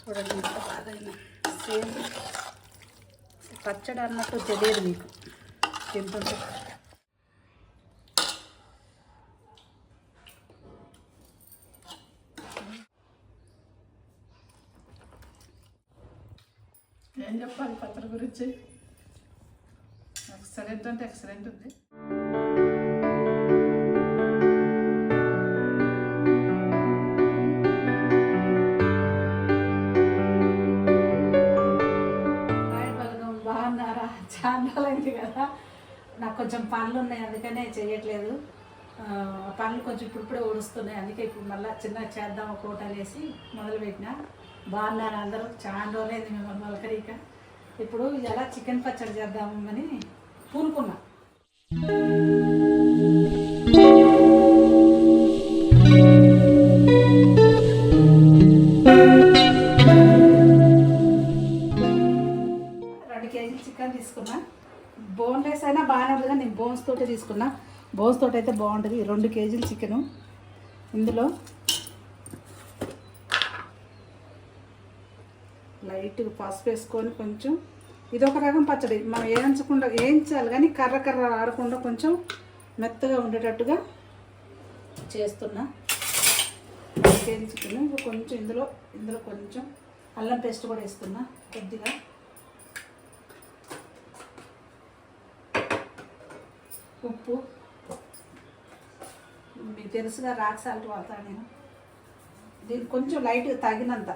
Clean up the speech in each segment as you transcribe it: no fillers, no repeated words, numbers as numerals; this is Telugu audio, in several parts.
చూడండి ఎంత బాగా సేమ్ పచ్చడి అన్నట్టు తెలియదు మీకు తింటుంటే. ఏం చెప్పాలి పచ్చడి గురించి? ఎక్సలెంట్ అంటే ఎక్సలెంట్ ఉంది. బాగున్నారా? చాలా అయింది కదా, నాకు కొంచెం పనులు ఉన్నాయి అందుకనే చేయట్లేదు. పనులు కొంచెం ఇప్పుడే ఊడుస్తున్నాయి, అందుకే ఇప్పుడు మళ్ళీ చిన్న చేద్దాం ఒక హోటల్ వేసి మొదలుపెట్టిన. బాగున్నారు అందరూ? చాలా రోజులైంది మిమ్మల్ని మొలకరీక. ఇప్పుడు ఎలా చికెన్ పచ్చడి చేద్దామని పూనుకున్నా. చికెన్ తీసుకున్నా, బోన్లెస్ అయినా బాగానే ఉంటుంది, నేను బోన్స్ తోటి తీసుకున్నా. బోన్స్ తోటి అయితే బాగుంటుంది. 2 కేజీలు చికెను. ఇందులో లైట్గా పసుపు వేసుకొని కొంచెం, ఇదొక రకం పచ్చడి మనం వేయించాలి కానీ కర్ర కర్ర ఆడకుండా కొంచెం మెత్తగా ఉండేటట్టుగా చేస్తున్నా. 2 కేజీ చికెన్. ఇంకా కొంచెం ఇందులో కొంచెం అల్లం పేస్ట్ కూడా వేస్తున్నా కొద్దిగా. ఉప్పు మీకు తెలుసుగా, రాక్ సాల్ట్ వాడతాను నేను. దీనికి కొంచెం లైట్గా తగినంత.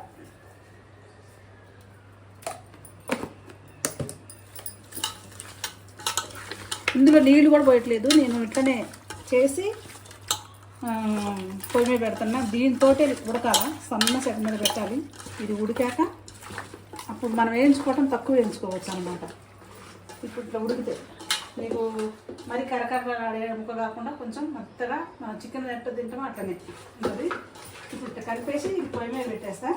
ఇందులో నీళ్ళు కూడా పోయట్లేదు, నేను ఇట్లనే చేసి పొయ్యి మీద పెడుతున్నా. దీంతో ఉడకాల, సన్న సెగ మీద పెట్టాలి. ఇది ఉడికాక అప్పుడు మనం వేయించుకోవటం తక్కువ వేయించుకోవచ్చు అన్నమాట. ఇప్పుడు ఇట్లా ఉడికితే మీకు మరి కరకర ముక్క కాకుండా కొంచెం మెత్తగా మనం చికెన్ ఎంత తింటామో అట్లనే ఉంటుంది. ఇప్పుడు ఇట్లా కలిపేసి పొయ్యి మీద పెట్టేస్తా.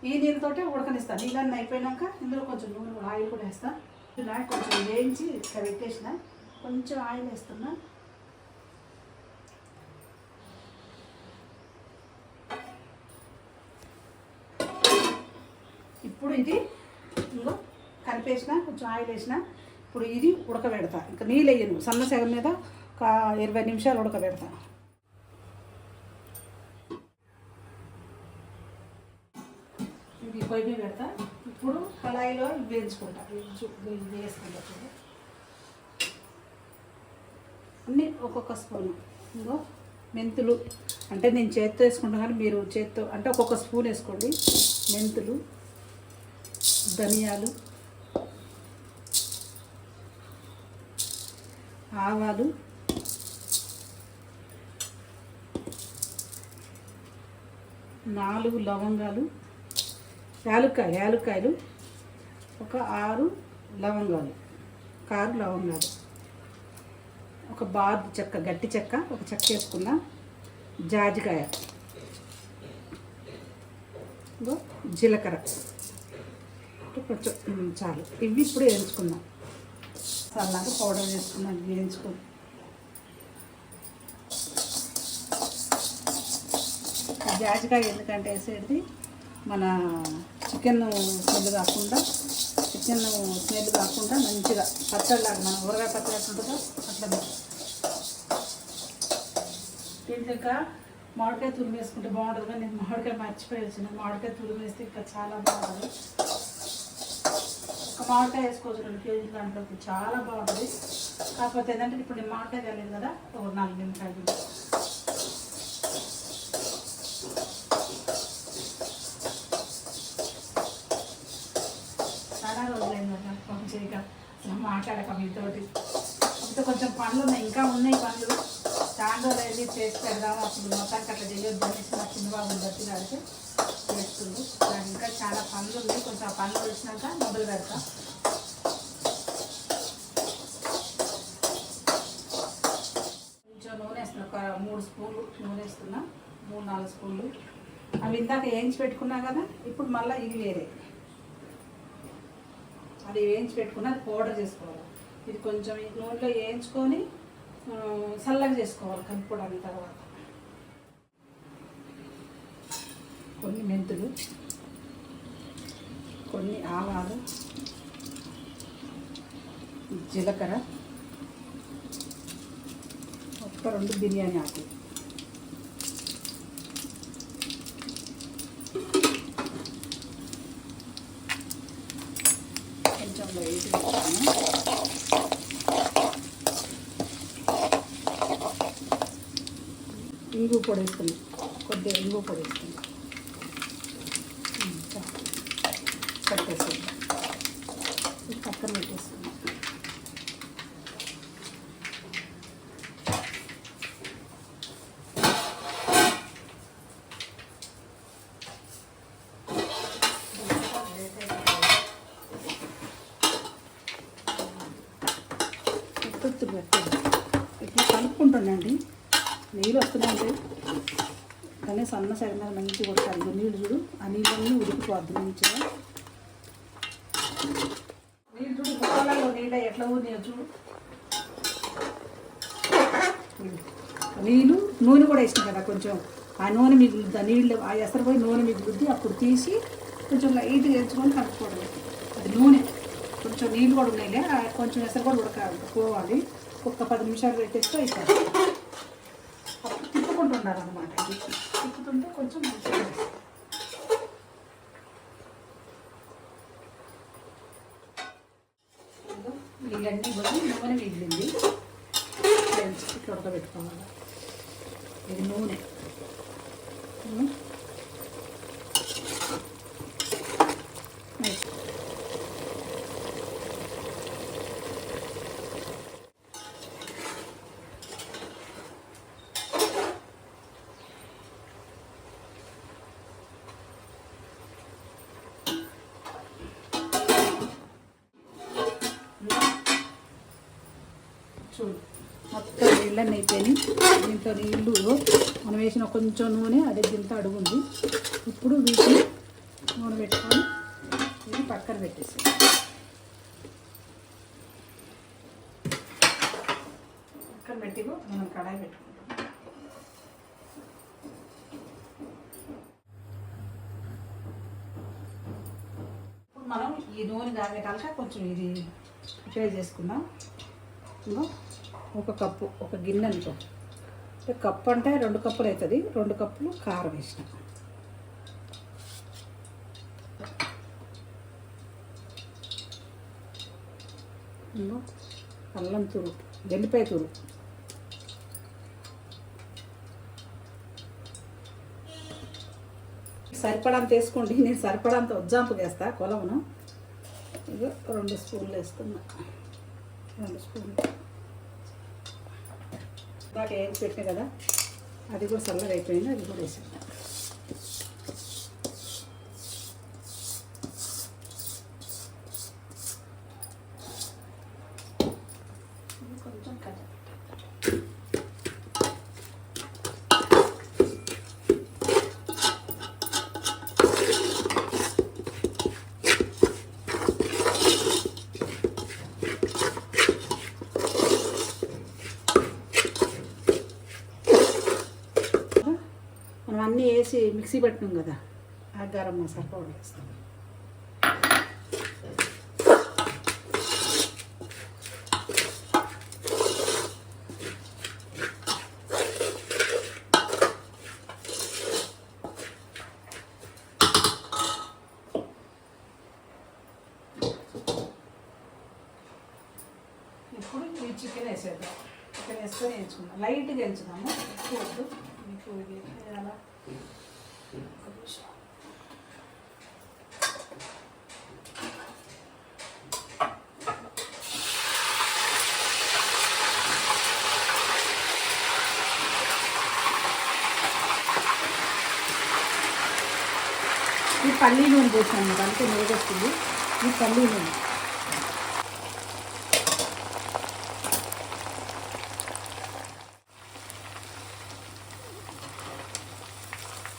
ఈ నీళ్ళతోటే ఉడకనిస్తాను. నీళ్ళన్నీ అయిపోయినాక ఇందులో కొంచెం నూనె ఆయిల్ కూడా వేస్తాను. ఇలా కొంచెం వేయించి ఇట్లా పెట్టేసిన. కొంచెం ఆయిల్ వేస్తున్నా. ఇప్పుడు ఇది ఇంకో కలిపేసిన, కొంచెం ఆయిల్ వేసిన. ఇప్పుడు ఇది ఉడకబెడతా. ఇంకా నీళ్ళు వేయను, సన్న సెగ మీద ఒక 20 నిమిషాలు ఉడకబెడతా. ఇది పొయ్యి మీద పెడతా. ఇప్పుడు కళాయిలో వేయించుకుంటా. వేసుకుంటా చూడు, అన్నీ ఒక్కొక్క స్పూను. ఇంకో మెంతులు అంటే నేను చేత్తో వేసుకుంటాను, కానీ మీరు చేత్తో అంటే ఒక్కొక్క స్పూన్ వేసుకోండి. మెంతులు, ధనియాలు, ఆవాలు, నాలుగు లవంగాలు, యాలుక్కాయలు ఒక 6 లవంగాలు, 6 లవంగాలు, ఒక బార్బు చెక్క, గట్టి చెక్క ఒక చెక్క వేసుకున్నా, జాజికాయ, జీలకర్ర కొంచెం చాలు. ఇవి ఇప్పుడు వేయించుకుందాం. చల్లాక పౌడర్ చేసుకున్నాను, వేయించుకోండి. జాజికాయ ఎందుకంటే వేసేది మన చికెన్ స్మెల్ కాకుండా మంచిగా పచ్చడిలాగా మన ఊరగాయ పచ్చడి ఎట్లుంటుందో అట్లా. ఇంకా మామిడికాయ తురుము వేసుకుంటే బాగుంటుంది, కానీ నేను మామిడికాయ మర్చిపోయి వచ్చిన. మామిడికాయ తురుము వేస్తే ఇంకా చాలా బాగుంటుంది. ఒక మామిడికాయ వేసుకోవచ్చు 2 కేజీలు, దాంట్లోకి చాలా బాగుంటుంది. కాకపోతే ఏంటంటే ఇప్పుడు నేను మామిడికాయ తెలియదు కదా, ఒక 4 నిమిషాలు. చాలా రోజులైంది కదా ఫోన్ చేయక, మాట్లాడక మీతోటి. అప్పుడు కొంచెం పనులు ఉన్నాయి, ఇంకా ఉన్నాయి పనులు. చాలా రోజులైంది చేసి పెడదాము, అప్పుడు మొత్తానికి అట్లా చేయొద్దు అనేసి నా చిన్న బాబుని బట్టి కాడితే చేస్తుంది. నాకు ఇంకా చాలా పనులు ఉన్నాయి, కొంచెం ఆ పనులు వచ్చినాక మొదలు పెడతా. కొంచెం నూనె వేస్తున్నా, ఒక 3 స్పూన్లు నూనె వేస్తున్నా, 3-4 స్పూన్లు. అవి ఇందాక వేయించి పెట్టుకున్నా కదా, ఇప్పుడు మళ్ళీ ఇది వేరే, అది వేయించి పెట్టుకున్నా, అది పౌడర్ చేసుకోవాలి. ఇది కొంచెం ఈ నూనెలో వేయించుకొని చల్లగా చేసుకోవాలి కలుపుకోవడానికి. తర్వాత కొన్ని మెంతులు, కొన్ని ఆవాలు, జీలకర్ర, ఒక్క 2 బిర్యానీ ఆకులు, కొంచెం లైట్ ఇంగు పొడి వేస్తుంది, కొద్దిగా ఇంగు పొడి వేస్తుంది, కట్టేస్తుంది, పక్కన పెట్టేస్తుంది. పెట్టండి, ఇట్లా కలుపుకుంటానండి. నీళ్ళు వస్తున్నాయంటే కానీ సన్న సగం మీద మంచిగా కొడతాను. నీళ్ళు చూడు, ఆ నీళ్ళన్నీ ఉడికిపోద్ది మంచిగా. నీళ్ళు చూడు, కుక్కలలో నీళ్ళ ఎట్లా ఊరినాయో చూడు. నీళ్ళు నూనె కూడా వేసినాం కదా, కొంచెం ఆ నూనె మిగులుద్ది, ఆ నీళ్ళు ఆ ఎసరు పోయి నూనె మిగులుద్ది. అప్పుడు తీసి కొంచెం లైట్గా వేసుకొని కలుపుకోవడం. అది నూనె కొంచెం నీళ్ళు కూడా ఉన్నాయిలే, కొంచెం ఎసరు కూడా ఉడకపోవాలి. ఒక్క 10 నిమిషాలు పెట్టేస్తే అయిపోతుంది. అప్పుడు తిప్పుకుంటున్నారనమాట. ఇది తిప్పుతుంటే కొంచెం మంచిగా నీళ్ళన్నీ కూడా నూనె మిగిలింది, ఇట్లా ఉడకబెట్టుకోవాలి. ఇది నూనె చూడు, మొత్తం నీళ్ళని అయిపోయి దీంట్లో నీళ్ళు మనం వేసిన కొంచెం నూనె అదే దీంతో అడుగుంది. ఇప్పుడు వీటిని నూనె పెట్టుకొని ఇది పక్కన పెట్టేసి పక్కన పెట్టి మనం కడాయి పెట్టుకుంటాం. ఇప్పుడు మనం ఈ నూనె కాగేటాక కొంచెం ఇది ఫ్రై చేసుకుందాం. ఒక కప్పు, ఒక గిన్నె అనుకో, కప్పు అంటే 2 కప్పులు అవుతుంది. 2 కప్పులు కారం వేసిన, అల్లం తురు, వెల్లిపాయ తురు, సరిపడంత వేసుకోండి. నేను సరిపడంత ఉజ్జాంపు వేస్తా, కొలవను. ఇదో 2 స్పూన్లు వేస్తున్నా, 2 స్పూన్లు. దాకా ఏం పెట్టినా కదా, అది కూడా చల్లగా అయిపోయింది, అది కూడా వేసాను. కొంచెం కట్ట అన్నీ వేసి మిక్సీ పెట్టినాం కదా, ఆ గరం మసాలా పౌడర్ వేస్తాం. ఇప్పుడు ఈ చికెన్ వేసేద్దాం. చికెన్ వేసుకొని వేయించుకుందాం, లైట్గా వేయించుదాము, ఎక్కువ వద్దు. మీకు ఇది అలా ఈ పల్లీ నూనె పోసాను, దాంట్లో నూనె వస్తుంది. ఈ పల్లీ నూనె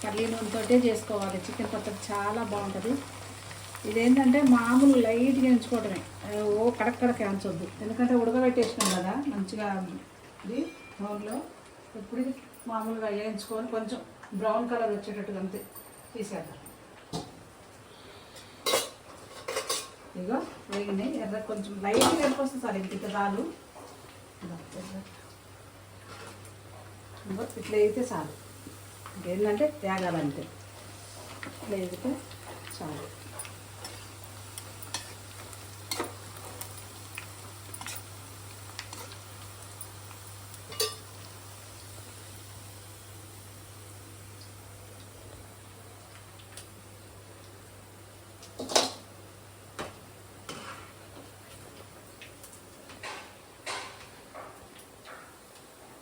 పల్లీ నూనెతోటే చేసుకోవాలి చికెన్ పచ్చడి, చాలా బాగుంటుంది. ఇదేంటంటే మామూలు లైట్గా ఎంచుకోవటమే, ఓ కడక్కడకి అంచొద్దు, ఎందుకంటే ఉడకబెట్టేసినాం కదా మంచిగా. ఇది నూనెలో ఇప్పుడు మామూలుగా వేయించుకొని కొంచెం బ్రౌన్ కలర్ వచ్చేటట్టుగా అంతే తీసేద్దాం. ఇగో వేగినాయి. ఎర్ర కొంచెం లైట్గా ఎరుకొస్తుంది సార్, ఇంక చాలు. ఇట్లా అయితే చాలు, ఇంకేంటంటే తేగాలంటే ఇట్లా వేగితే చాలు.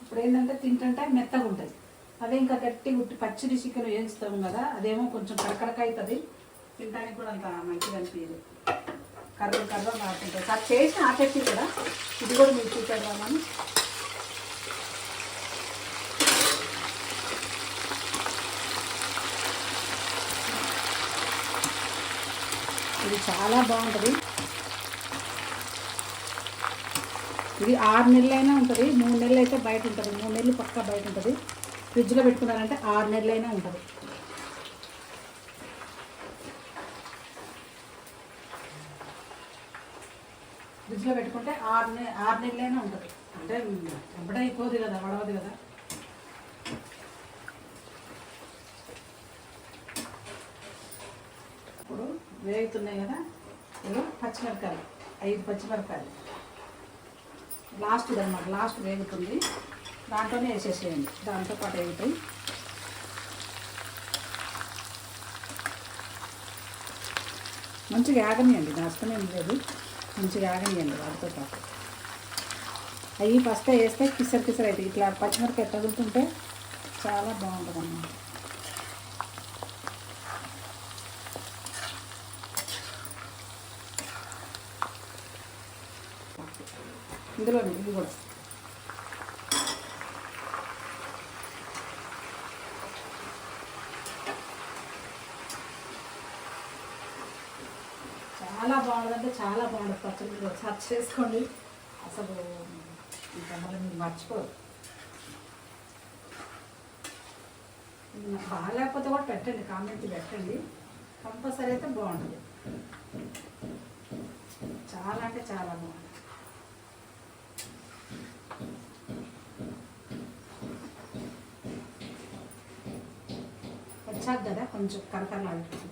ఇప్పుడు ఏంటంటే తింటుంటే మెత్తగా ఉంటుంది. అదే ఇంకా గట్టి ఉట్టి పచ్చిడి చికెన్ వేస్తాం కదా, అదేమో కొంచెం కడకడక అవుతుంది, తినడానికి కూడా అంత మంచిగా అనిపించదు, కర్ర మారుతుంటుంది. అది చేసిన ఆ చట్నీ కూడా ఇది కూడా మీరు చూపెడదామని. ఇది చాలా బాగుంటుంది. ఇది 6 నెలలైనా ఉంటుంది, 3 నెలలు అయితే బయట ఉంటుంది, 3 నెలలు పక్కా బయట ఉంటుంది. ఫ్రిడ్జ్లో పెట్టుకున్నారంటే 6 నెలలైనా ఉంటుంది. ఫ్రిడ్జ్లో పెట్టుకుంటే 6 నెలలైనా ఉంటుంది. అంటే ఎప్పుడే అయిపోదు కదా, వడవదు కదా. ఇప్పుడు వేగుతున్నాయి కదా, ఇవి పచ్చిమిరపకాయలు 5 పచ్చిమిరపకాయలు లాస్ట్ అనమాట, లాస్ట్ వేగుతుంది, దాంట్లోనే వేసేసేయండి, దాంతో పాటు వేగుతాయి. మంచిగా ఆగనియండి, నష్టం ఏం లేదు, మంచిగా ఆగనియండి వాటితో పాటు. అవి ఫస్ట్ వేస్తే కిసర్ కిసర్ అవుతాయి, ఇట్లా పచ్చిమిరపకాయ తగులుతుంటే చాలా బాగుంటుంది అన్నమాట. ఇందులోనే ఇవి కూడా చాలా బాగుంటుంది, అంటే చాలా బాగుంటుంది. పచ్చడి సర్చ్ చేసుకోండి, అసలు ఇంకా మళ్ళీ మీరు మర్చిపోరు. బాగాలేకపోతే కూడా పెట్టండి, కామెంట్ పెట్టండి, కంపల్సరీ అయితే బాగుంటుంది. చాలా అంటే చాలా బాగుంటుంది. వచ్చాక కదా కొంచెం కరకరలాడుతుంది.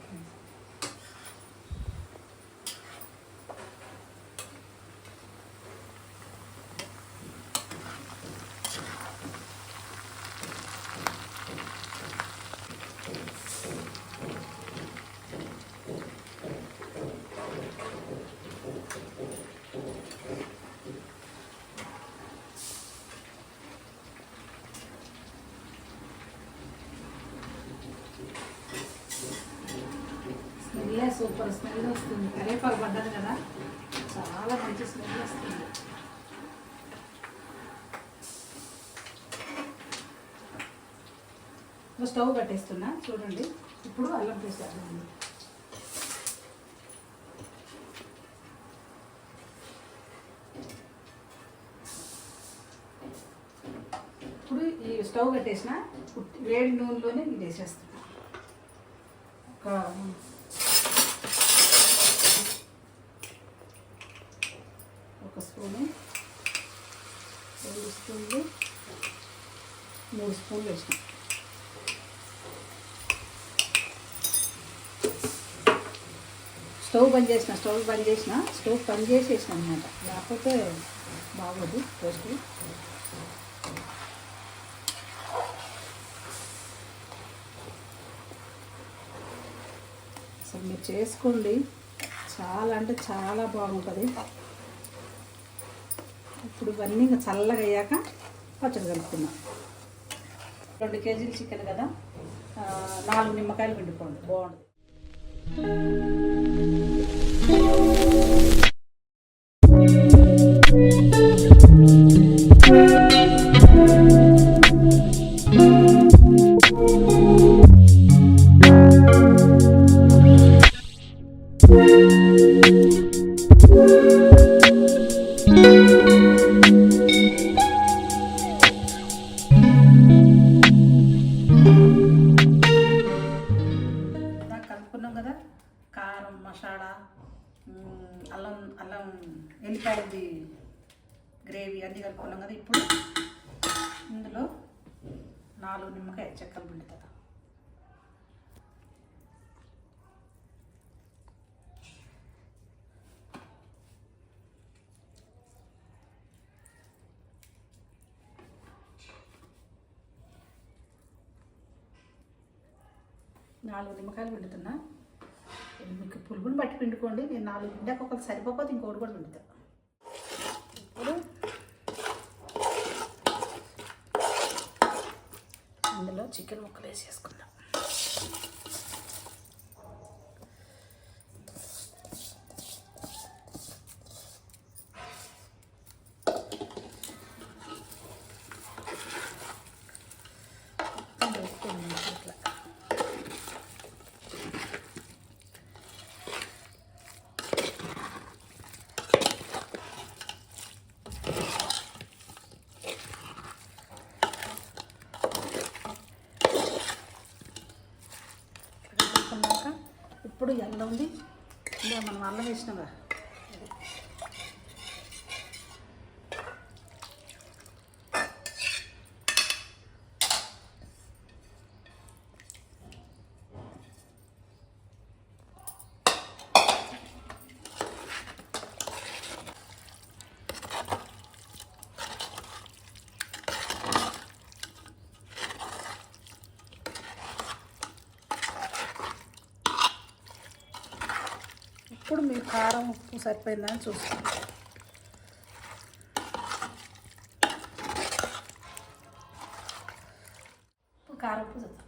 స్మెల్లే సూపర్ స్మెల్ వస్తుంది, కరివేపాకు పడ్డది కదా, చాలా మంచి స్మెల్ వస్తుంది. స్టవ్ కట్టేస్తున్నా చూడండి. ఇప్పుడు అల్లం పేస్ట్ వేద్దాం. ఇప్పుడు ఈ స్టవ్ కట్టేసిన వేడి నూనెలోనే ఇది వేసేస్తున్నా. ఒక స్పూను, 2 స్పూన్లు, 3 స్పూన్లు వేసిన. స్టవ్ బంద్ చేసిన స్టవ్ బంద్ చేసేసిన అనమాట, లేకపోతే బాగోదు టేస్ట్. అసలు మీరు చేసుకోండి, చాలా అంటే చాలా బాగుంటుంది. ఇప్పుడు ఇవన్నీ ఇంకా చల్లగా అయ్యాక పచ్చడి కలుపుకున్నాం. 2 కేజీలు చికెన్ కదా, 4 నిమ్మకాయలు పిండుకోండి, బాగుంటుంది. కలుపుకున్నాం కదా, కారం మసాలా అల్లం అల్లం ఎల్లిపాయది గ్రేవీ అన్నీ కలుపుకున్నాం కదా. ఇప్పుడు ఇందులో 4 నిమ్మకాయ చెక్కలు పిండుతుంది. నాలుగు నిమ్మకాయలు పిండుతున్నా. మీకు పులుగుని బట్టి పిండుకోండి. నేను 4 పిండాక ఒకటి సరిపోతే ఇంకోటి కూడా పిండుతా. ఇప్పుడు అందులో చికెన్ ముక్కలు వేసేసుకుందాం. ఇట్లా ఇప్పుడు ఎలా ఉంది ఇలా మనం అల్లం వేసినాగా. ఇప్పుడు మీరు కారం ఉప్పు సరిపోయిందని చూసుకోండి. ఇప్పుడు కారం ఉప్పు చూద్దాం.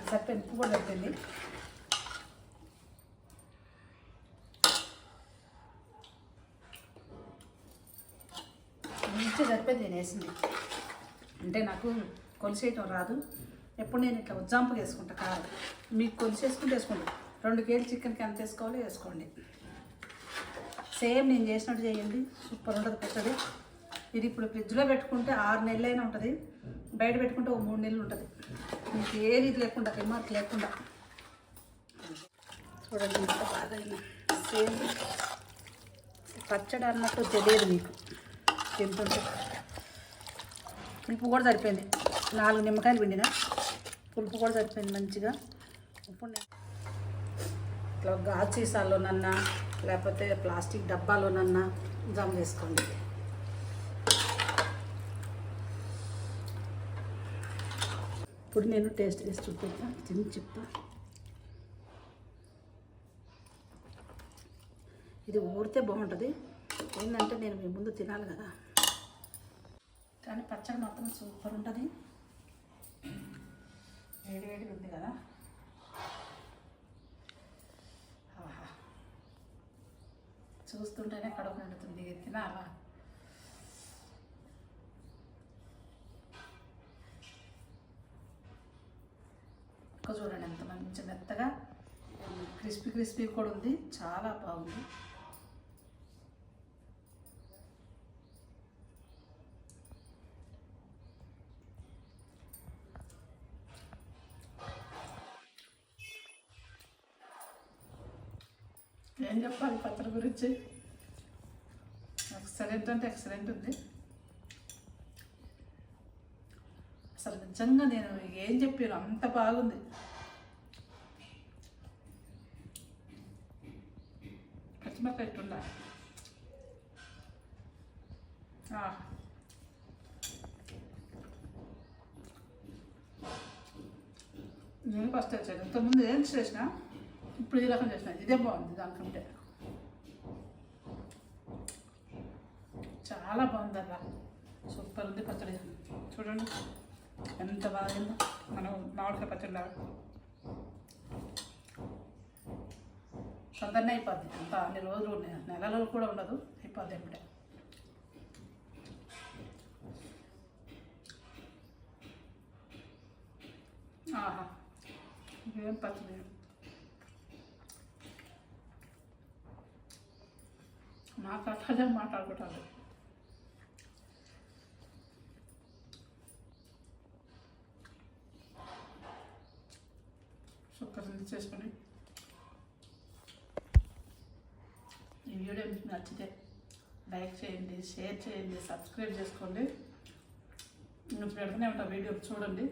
సరిపోయింది, ఉప్పు కూడా సరిపోయింది. మంచిగా సరిపోయింది. నేను వేసింది అంటే నాకు కొలిసేయటం రాదు. ఎప్పుడు నేను ఇట్లా ఉజ్జాంపుగా వేసుకుంటా కారం. మీకు కొలిసేసుకుంటే వేసుకోండి. 2 కేజీ చికెన్కి ఎంత వేసుకోవాలి వేసుకోండి. సేమ్ నేను చేసినట్టు చేయండి. సూపర్ ఉంటుంది పచ్చడి. ఇది ఇప్పుడు ఫ్రిడ్జ్లో పెట్టుకుంటే 6 నెలలైనా ఉంటుంది. బయట పెట్టుకుంటే 3 నెలలు ఉంటుంది. మీకు ఏది లేకుండా రిమార్క్ లేకుండా. చూడండి ఇంత బాగా సేమ్ పచ్చడి అన్నట్టు తెలియదు మీకు. తింటుంటే పులుపు కూడా సరిపోయింది. 4 నిమ్మకాయలు పిండిన పులుపు కూడా సరిపోయింది మంచిగా. ఇప్పుడు నేను ఇట్లా గాజు సీసాలోనన్నా లేకపోతే ప్లాస్టిక్ డబ్బాలోనన్నా జమ చేసుకోండి. ఇప్పుడు నేను టేస్ట్ చేసి చూపిస్తా, తిని చెప్తా. ఇది ఊరితే బాగుంటుంది. ఏంటంటే నేను మీ ముందు తినాలి కదా. కానీ పచ్చడి మాత్రం సూపర్ ఉంటుంది. వేడివేడిగా ఉంది కదా. చూస్తుంటేనే కడుపు నిండుతుంది. తినాలా. ఇంకా చూడండి ఎంత మంచి మెత్తగా క్రిస్పీ కూడా ఉంది. చాలా బాగుంది. ఏం చెప్పాలి పచ్చడి గురించి. ఎక్సలెంట్ అంటే ఎక్సలెంట్ ఉంది. అసలు నిజంగా నేను ఏం చెప్పాను అంత బాగుంది. పచ్చిమిరపకాయ ఇట్టుందా. నేను ఫస్ట్ వచ్చాను. ఇంతకుముందు ఏం చేసిన ఇప్పుడు ఈ రకం చేసిన. ఇదే బాగుంది దానికంటే. చాలా బాగుంది. అలా సూపర్ ఉంది పచ్చడి. చూడండి ఎంత బాగుందో. మనం మామిడికాయ పచ్చడి తొందరనే అయిపోద్ది. అంత అన్ని రోజులు ఉన్నాయి, నెలలో కూడా ఉండదు, అయిపోద్ది అంటే. ఆహా ఏం పచ్చడి. మాట్లాడాలి మాట్లాడుకుంటాను. కుక్కర్ చేసుకొని ఈ వీడియో మీకు నచ్చితే లైక్ చేయండి, షేర్ చేయండి, సబ్స్క్రైబ్ చేసుకోండి. ఇంకా పెడుతూనే ఉంటా వీడియో చూడండి.